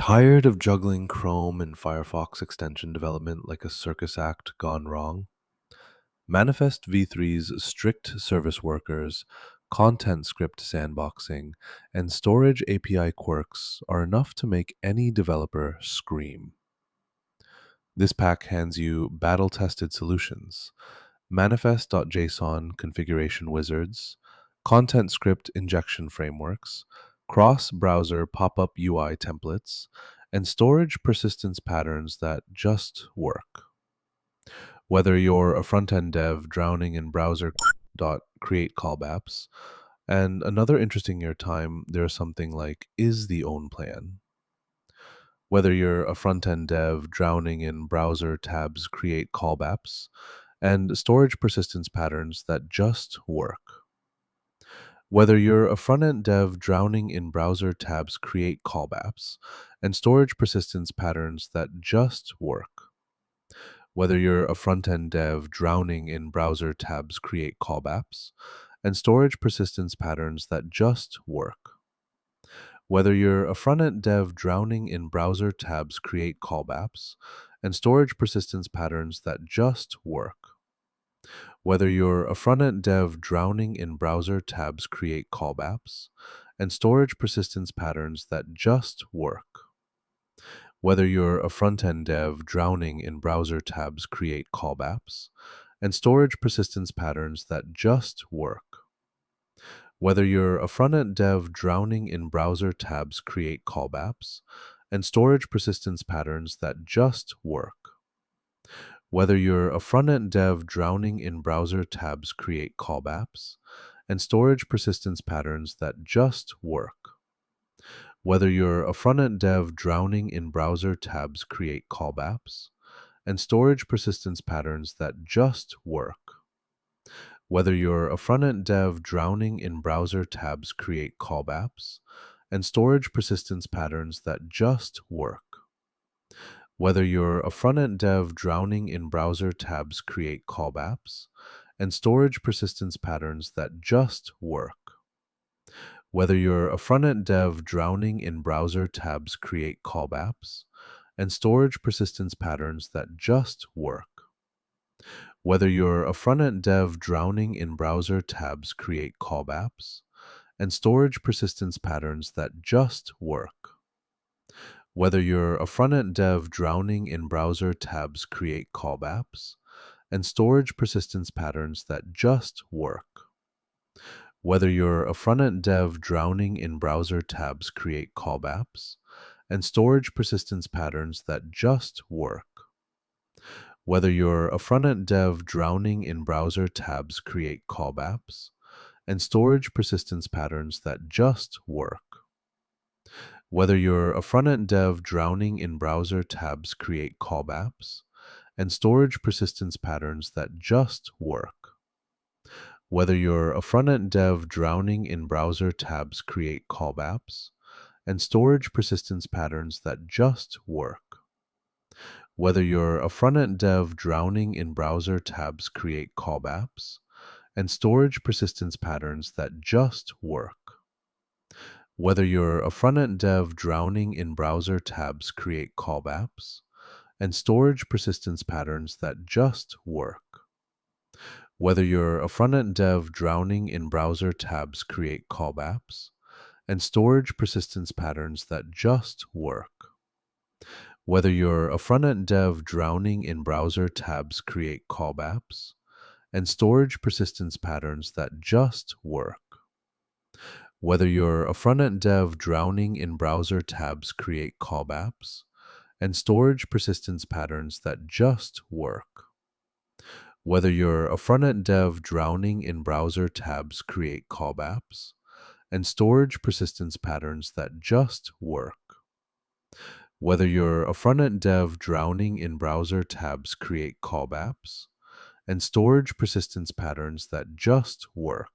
Tired of juggling Chrome and Firefox extension development like a circus act gone wrong? Manifest v3's strict service workers, content script sandboxing, and storage API quirks are enough to make any developer scream. This pack hands you battle tested solutions, manifest.json configuration wizards, content script injection frameworks, cross browser pop up UI templates, and storage persistence patterns that just work. Whether you're a front end dev drowning in browser create callbacks, and another interesting your time, there's something like is the own plan. Whether you're a front end dev drowning in browser tabs create callbacks, and storage persistence patterns that just work. Whether you're a front-end dev drowning in browser tabs create callbacks and storage persistence patterns that just work. Whether you're a front-end dev drowning in browser tabs create callbacks and storage persistence patterns that just work. Whether you're a front-end dev drowning in browser tabs create callbacks and storage persistence patterns that just work. Whether you're a front-end dev drowning in browser tabs create callbacks and storage persistence patterns that just work. Whether you're a front-end dev drowning in browser tabs create callbacks and storage persistence patterns that just work. Whether you're a front-end dev drowning in browser tabs create callbacks and storage persistence patterns that just work. Whether you're a front-end dev drowning in browser tabs create callbacks and storage persistence patterns that just work. Whether you're a front-end dev drowning in browser tabs create callbacks and storage persistence patterns that just work. Whether you're a front-end dev drowning in browser tabs create callbacks and storage persistence patterns that just work. Whether you're a front-end dev drowning in browser tabs create callbacks and storage persistence patterns that just work. Whether you're a front-end dev drowning in browser tabs create callbacks and storage persistence patterns that just work. Whether you're a front-end dev drowning in browser tabs create callbacks and storage persistence patterns that just work. Whether you're a front-end dev drowning in browser tabs create callbacks and storage persistence patterns that just work. Whether you're a front-end dev drowning in browser tabs create callbacks and storage persistence patterns that just work. Whether you're a front-end dev drowning in browser tabs create callbacks and storage persistence patterns that just work. Whether you're a front-end dev drowning in browser tabs create callbacks and storage persistence patterns that just work. Whether you're a front-end dev drowning in browser tabs create callbacks and storage persistence patterns that just work. Whether you're a front-end dev drowning in browser tabs create callbacks and storage persistence patterns that just work. Whether you're a front-end dev drowning in browser tabs create callbacks and storage persistence patterns that just work. Whether you're a front-end dev drowning in browser tabs create callbacks and storage persistence patterns that just work. Whether you're a front-end dev drowning in browser tabs create callbacks and storage persistence patterns that just work. Whether you're a front-end dev drowning in browser tabs create callbacks and storage persistence patterns that just work. Whether you're a front-end dev drowning in browser tabs create callbacks and storage persistence patterns that just work. Whether you're a front-end dev drowning in browser tabs create callbacks and storage persistence patterns that just work.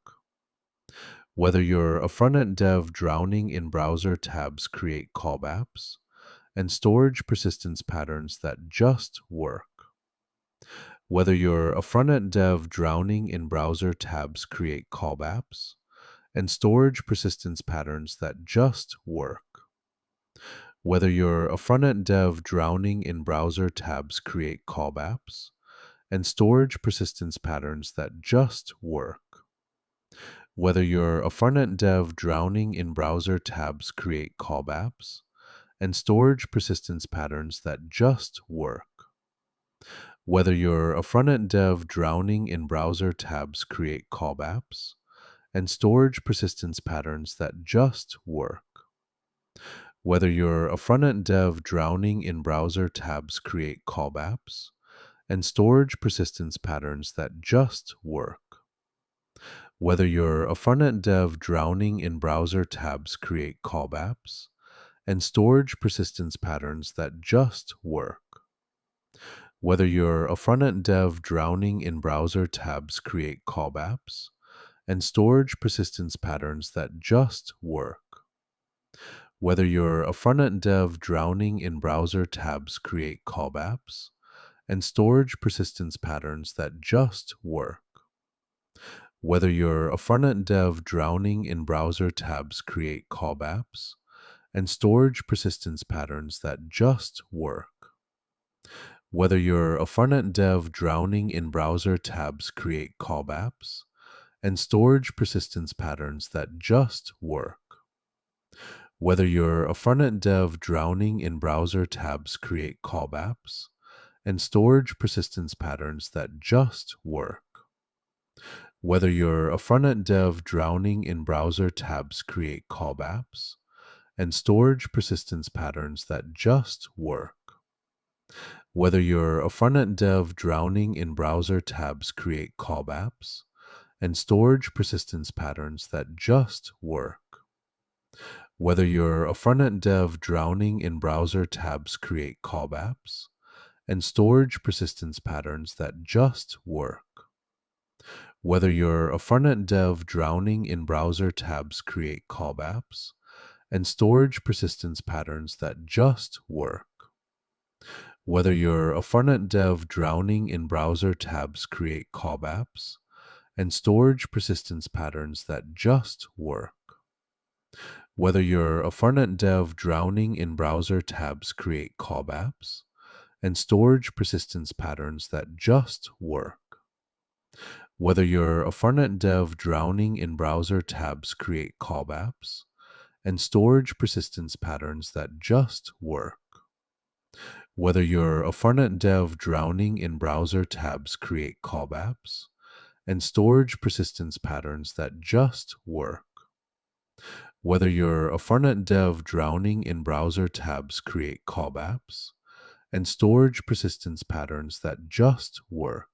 Whether you're a front-end dev drowning in browser tabs create callbacks and storage persistence patterns that just work. Whether you're a front-end dev drowning in browser tabs create callbacks and storage persistence patterns that just work. Whether you're a front-end dev drowning in browser tabs create callbacks, and storage persistence patterns that just work. Whether you're a front-end dev drowning in browser tabs create callbacks, and storage persistence patterns that just work. Whether you're a front-end dev drowning in browser tabs create callbacks, and storage persistence patterns that just work. Whether you're a front-end dev drowning in browser tabs create callbacks, and storage persistence patterns that just work. Whether you're a front-end dev drowning in browser tabs create callbacks, and storage persistence patterns that just work. Whether you're a front-end dev drowning in browser tabs create callbacks, and storage persistence patterns that just work. Whether you're a front-end dev drowning in browser tabs create callbacks, and storage persistence patterns that just work. Whether you're a front-end dev drowning in browser tabs create callbacks, and storage persistence patterns that just work. Whether you're a front-end dev drowning in browser tabs create callbacks, and storage persistence patterns that just work. Whether you're a front-end dev drowning in browser tabs create callbacks, and storage persistence patterns that just work. Whether you're a front-end dev drowning in browser tabs create callbacks, and storage persistence patterns that just work. Whether you're a front-end dev drowning in browser tabs create callbacks, and storage persistence patterns that just work. Whether you're a front-end dev drowning in browser tabs create callbacks, and storage persistence patterns that just work. Whether you're a front-end dev drowning in browser tabs create callbacks, and storage persistence patterns that just work. Whether you're a front-end dev drowning in browser tabs create callbacks, and storage persistence patterns that just work. Whether you're a front-end dev drowning in browser tabs create callbacks, and storage persistence patterns that just work. Whether you're a front-end dev drowning in browser tabs create callbacks, and storage persistence patterns that just work. Whether you're a front-end dev drowning in browser tabs create callbacks, and storage persistence patterns that just work. Whether you're a front-end dev drowning in browser tabs create callbacks, and storage persistence patterns that just work.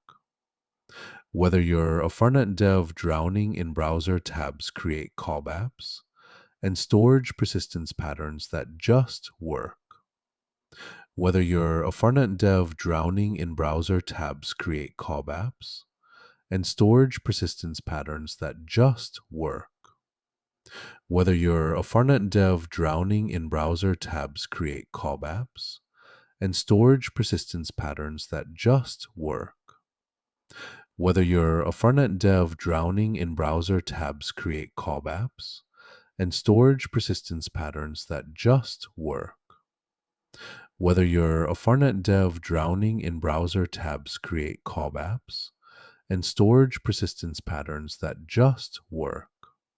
Whether you're a front-end dev drowning in browser tabs create callbacks, and storage persistence patterns that just work. Whether you're a front-end dev drowning in browser tabs create callbacks, and storage persistence patterns that just work. Whether you're a front-end dev drowning in browser tabs create callbacks, and storage persistence patterns that just work. Whether you're a front-end dev drowning in browser tabs create callbacks, and storage persistence patterns that just work. Whether you're a front-end dev drowning in browser tabs create callbacks, and storage persistence patterns that just work.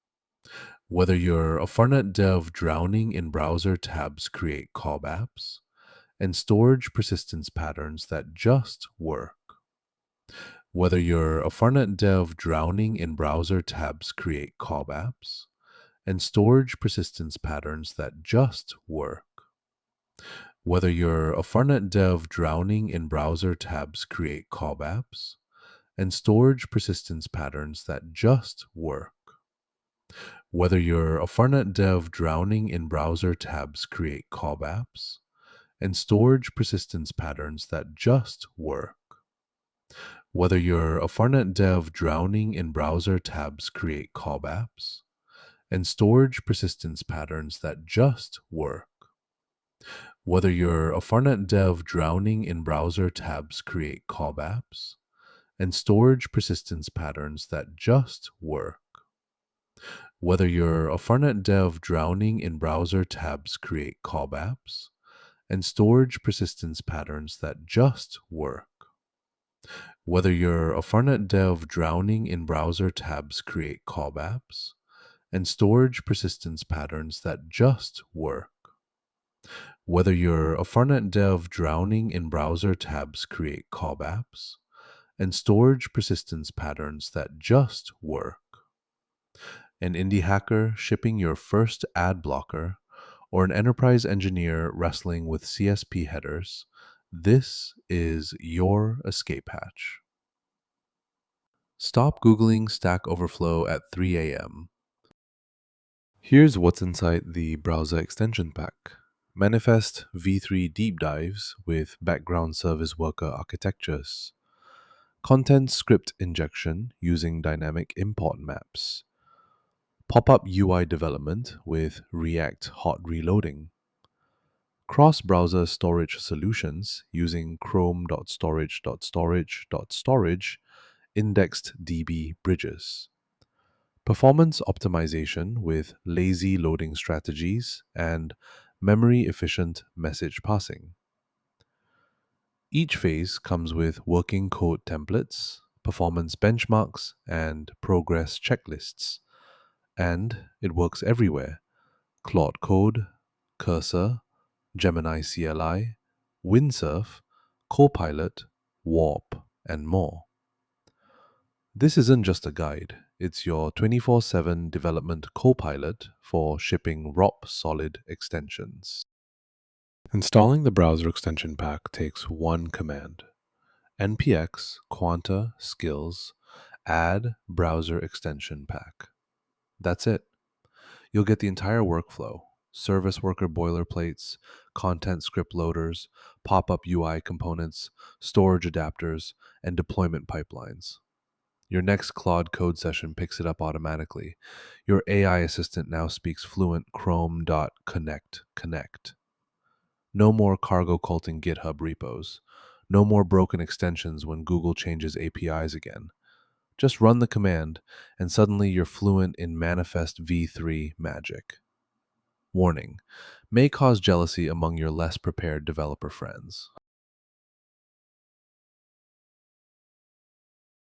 Whether you're a front-end dev drowning in browser tabs create callbacks, and storage persistence patterns that just work. Whether you're a front-end dev drowning in browser tabs create callbacks, and storage persistence patterns that just work. Whether you're a front-end dev drowning in browser tabs create callbacks, and storage persistence patterns that just work. Whether you're a front-end dev drowning in browser tabs create callbacks, and storage persistence patterns that just work. Whether you're a front-end dev drowning in browser tabs create callbacks, and storage persistence patterns that just work. Whether you're a front-end dev drowning in browser tabs create callbacks, and storage persistence patterns that just work. Whether you're a frontend dev drowning in browser tabs create cob apps and storage persistence patterns that just work. Whether you're a frontend dev drowning in browser tabs create cob apps and storage persistence patterns that just work. Whether you're a frontend dev drowning in browser tabs create cob apps and storage persistence patterns that just work. An indie hacker shipping your first ad blocker, or an enterprise engineer wrestling with CSP headers, this is your escape hatch. Stop Googling Stack Overflow at 3 a.m. Here's what's inside the browser extension pack. Manifest v3 deep dives with background service worker architectures. Content script injection using dynamic import maps. Pop-up UI development with React hot reloading. Cross-browser storage solutions using chrome.storage.storage.storage indexed DB bridges. Performance optimization with lazy loading strategies and memory-efficient message passing. Each phase comes with working code templates, performance benchmarks, and progress checklists. And it works everywhere. Claude Code, Cursor, Gemini CLI, Windsurf, Copilot, Warp, and more. This isn't just a guide, it's your 24/7 development copilot for shipping rock-solid extensions. Installing the browser extension pack takes one command: npx quanta-skills add browser extension pack. That's it. You'll get the entire workflow: service worker boilerplates, content script loaders, pop-up UI components, storage adapters, and deployment pipelines. Your next Claude code session picks it up automatically. Your AI assistant now speaks fluent Chrome.connect. No more cargo culting GitHub repos. No more broken extensions when Google changes APIs again. Just run the command, and suddenly you're fluent in Manifest v3 magic. Warning: may cause jealousy among your less prepared developer friends.